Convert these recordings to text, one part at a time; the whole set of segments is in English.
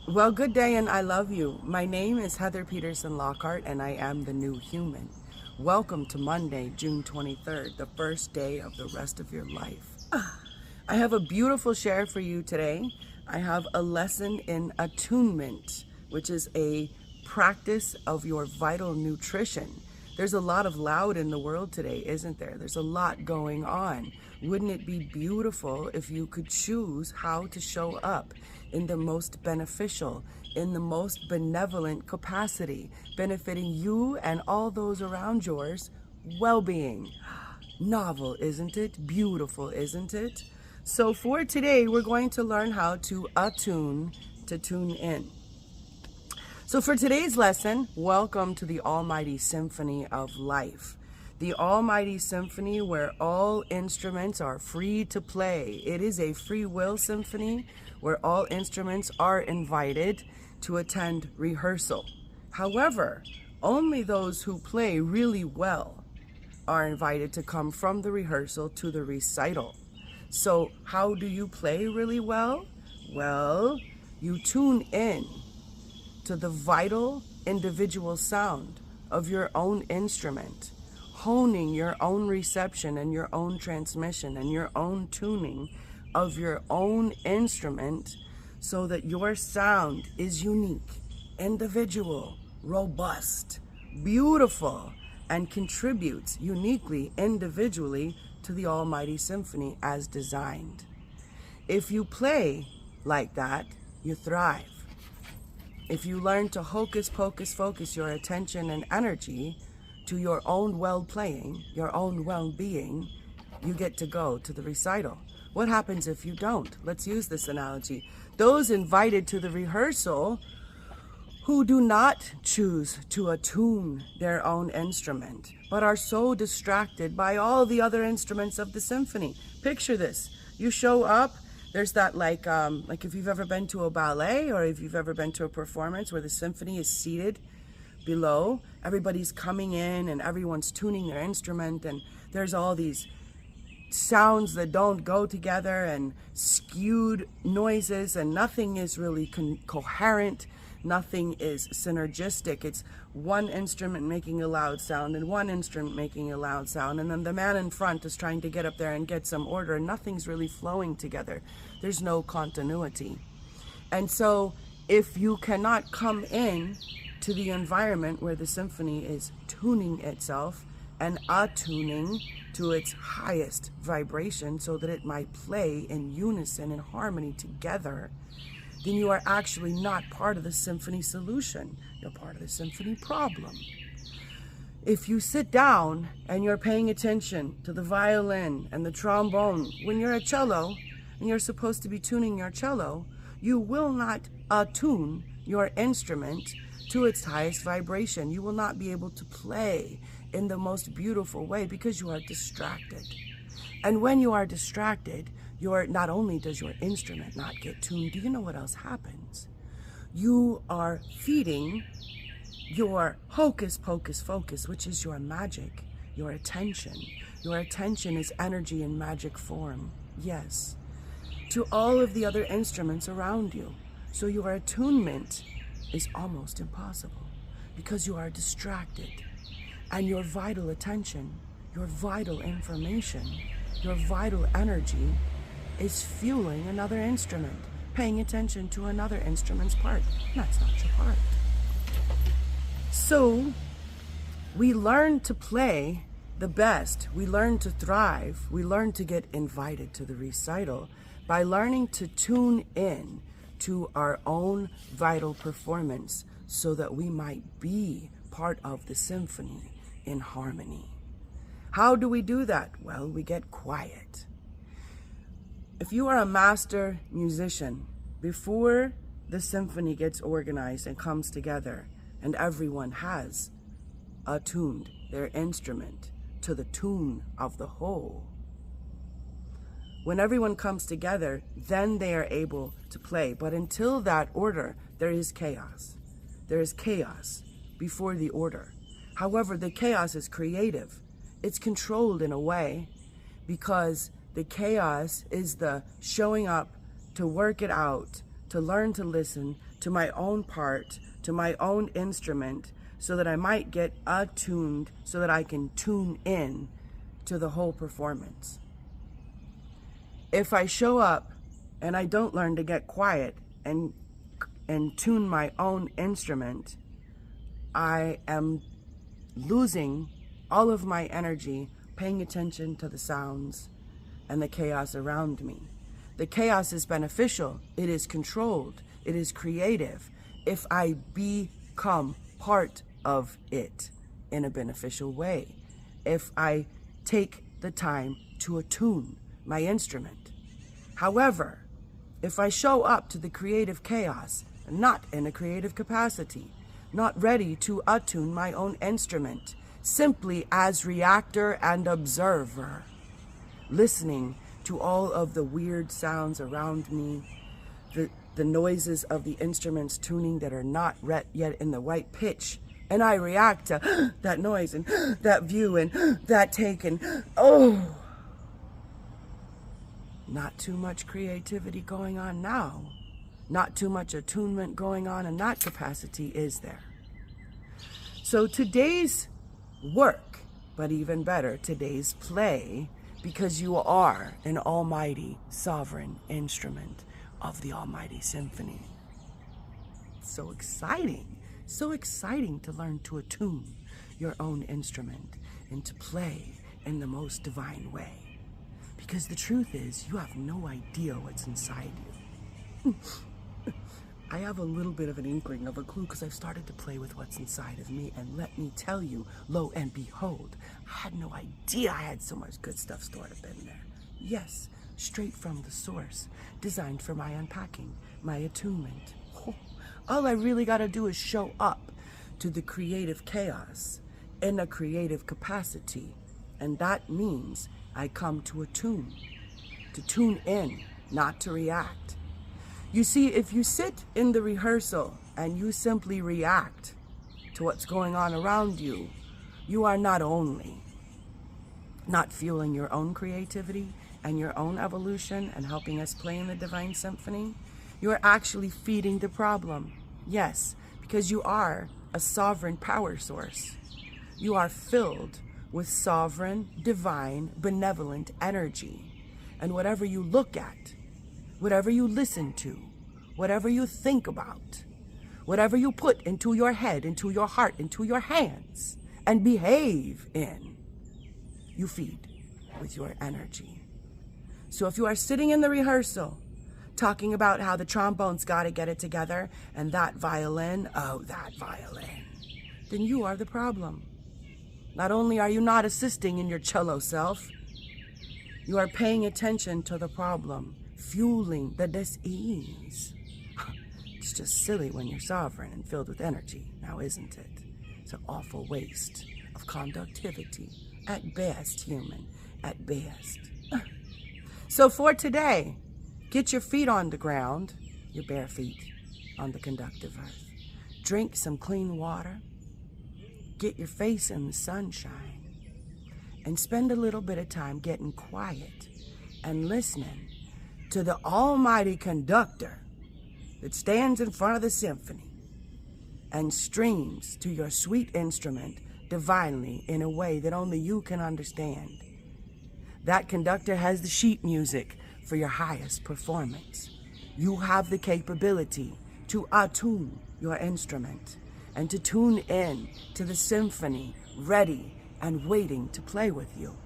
Well, good day and I love you. My name is Heather Peterson Lockhart and I am the new human. Welcome to Monday, June 23rd, the first day of the rest of your life. I have a beautiful share for you today. I have a lesson in attunement, which is a practice of your vital nutrition. There's a lot of loud in the world today, isn't there? There's a lot going on. Wouldn't it be beautiful if you could choose how to show up in the most beneficial, in the most benevolent capacity, benefiting you and all those around yours well-being? Novel, isn't it? Beautiful, isn't it? So for today, we're going to learn how to attune to tune in. So for today's lesson, welcome to the Almighty Symphony of Life. The Almighty Symphony where all instruments are free to play. It is a free will symphony where all instruments are invited to attend rehearsal. However, only those who play really well are invited to come from the rehearsal to the recital. So how do you play really well? Well, you tune in to the vital individual sound of your own instrument, honing your own reception and your own transmission and your own tuning of your own instrument so that your sound is unique, individual, robust, beautiful, and contributes uniquely, individually to the Almighty Symphony as designed. If you play like that, you thrive. If you learn to hocus pocus focus your attention and energy to your own well-playing, your own well-being, you get to go to the recital. What happens if you don't? Let's use this analogy. Those invited to the rehearsal who do not choose to attune their own instrument, but are so distracted by all the other instruments of the symphony. Picture this. You show up, there's that like if you've ever been to a ballet or if you've ever been to a performance where the symphony is seated below, everybody's coming in and everyone's tuning their instrument and there's all these sounds that don't go together and skewed noises and nothing is really coherent. Nothing is synergistic. It's one instrument making a loud sound and one instrument making a loud sound, and then the man in front is trying to get up there and get some order. Nothing's really flowing together. There's no continuity. And so if you cannot come in to the environment where the symphony is tuning itself and attuning to its highest vibration so that it might play in unison and harmony together, then you are actually not part of the symphony solution. You're part of the symphony problem. If you sit down and you're paying attention to the violin and the trombone, when you're a cello and you're supposed to be tuning your cello, you will not attune your instrument to its highest vibration. You will not be able to play in the most beautiful way because you are distracted. And when you are distracted, not only does your instrument not get tuned, do you know what else happens? You are feeding your hocus pocus focus, which is your magic, your attention. Your attention is energy in magic form, yes, to all of the other instruments around you. So your attunement is almost impossible because you are distracted. And your vital attention, your vital information, your vital energy is fueling another instrument, paying attention to another instrument's part. That's not your part. So we learn to play the best. We learn to thrive. We learn to get invited to the recital by learning to tune in to our own vital performance so that we might be part of the symphony in harmony. How do we do that? Well, we get quiet. If you are a master musician, before the symphony gets organized and comes together and everyone has attuned their instrument to the tune of the whole, when everyone comes together, then they are able to play. But until that order, there is chaos. There is chaos before the order. However, the chaos is creative. It's controlled in a way because the chaos is the showing up to work it out, to learn to listen to my own part, to my own instrument, so that I might get attuned, so that I can tune in to the whole performance. If I show up and I don't learn to get quiet and tune my own instrument, I am losing all of my energy paying attention to the sounds and the chaos around me. The chaos is beneficial, it is controlled, it is creative if I become part of it in a beneficial way. If I take the time to attune my instrument. However, if I show up to the creative chaos, not in a creative capacity, not ready to attune my own instrument, simply as reactor and observer, listening to all of the weird sounds around me, the noises of the instruments tuning that are not yet in the right pitch, and I react to that noise and that view and that take, and oh, not too much creativity going on now. Not too much attunement going on in that capacity, is there? So today's work, but even better, today's play, because you are an almighty, sovereign instrument of the almighty symphony. So exciting to learn to attune your own instrument and to play in the most divine way. Because the truth is, you have no idea what's inside you. I have a little bit of an inkling of a clue because I've started to play with what's inside of me, and let me tell you, lo and behold, I had no idea I had so much good stuff stored up in there. Yes, straight from the source, designed for my unpacking, my attunement. All I really got to do is show up to the creative chaos in a creative capacity, and that means I come to attune, to tune in, not to react. You see, if you sit in the rehearsal and you simply react to what's going on around you, you are not only not fueling your own creativity and your own evolution and helping us play in the divine symphony, you are actually feeding the problem. Yes, because you are a sovereign power source. You are filled with sovereign, divine, benevolent energy. And whatever you look at, whatever you listen to, whatever you think about, whatever you put into your head, into your heart, into your hands, and behave in, you feed with your energy. So if you are sitting in the rehearsal, talking about how the trombone's got to get it together, and that violin, then you are the problem. Not only are you not assisting in your cello self, you are paying attention to the problem, fueling the dis-ease. It's just silly when you're sovereign and filled with energy, now isn't it? It's an awful waste of conductivity, at best, human, at best. So for today, get your feet on the ground, your bare feet on the conductive earth. Drink some clean water. Get your face in the sunshine. And spend a little bit of time getting quiet and listening to the almighty conductor that stands in front of the symphony and streams to your sweet instrument divinely in a way that only you can understand. That conductor has the sheet music for your highest performance. You have the capability to attune your instrument and to tune in to the symphony, ready and waiting to play with you.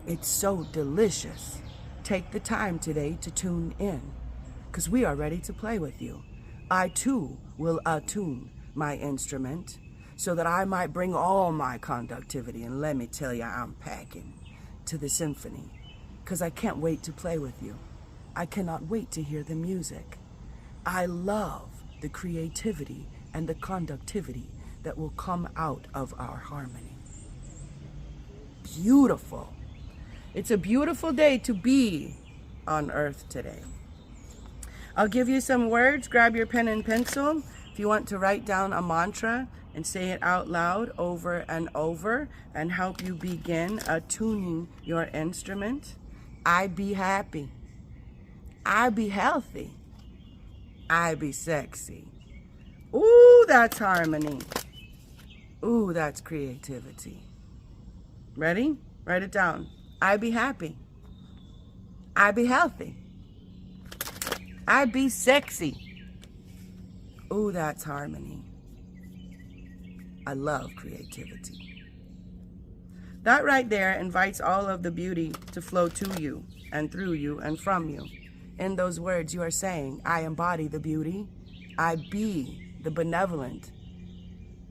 It's so delicious. Take the time today to tune in, because we are ready to play with you. I too will attune my instrument so that I might bring all my conductivity, and let me tell you, I'm packing to the symphony, because I can't wait to play with you. I cannot wait to hear the music. I love the creativity and the conductivity that will come out of our harmony. Beautiful. It's a beautiful day to be on Earth today. I'll give you some words. Grab your pen and pencil if you want to write down a mantra and say it out loud over and over and help you begin attuning your instrument. I be happy. I be healthy. I be sexy. Ooh, that's harmony. Ooh, that's creativity. Ready? Write it down. I be happy. I be healthy. I be sexy. Ooh, that's harmony. I love creativity. That right there invites all of the beauty to flow to you and through you and from you. In those words, you are saying, I embody the beauty. I be the benevolent.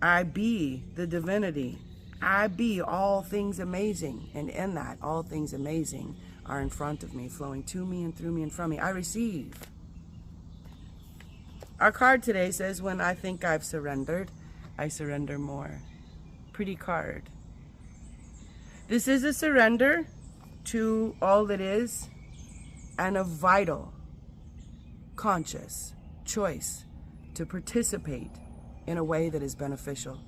I be the divinity. I be all things amazing. And in that, all things amazing are in front of me, flowing to me and through me and from me. I receive. Our card today says, when I think I've surrendered, I surrender more. Pretty card. This is a surrender to all that is and a vital, conscious choice to participate in a way that is beneficial.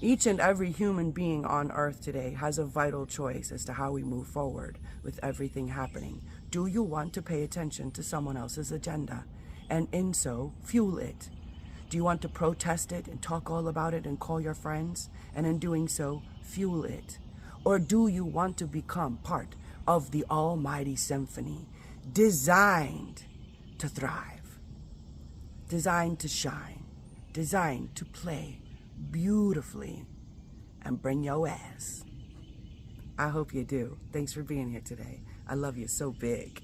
Each and every human being on earth today has a vital choice as to how we move forward with everything happening. Do you want to pay attention to someone else's agenda and in so fuel it? Do you want to protest it and talk all about it and call your friends and in doing so fuel it? Or do you want to become part of the almighty symphony designed to thrive, designed to shine, designed to play beautifully and bring your ass? I hope you do. Thanks for being here today. I love you so big.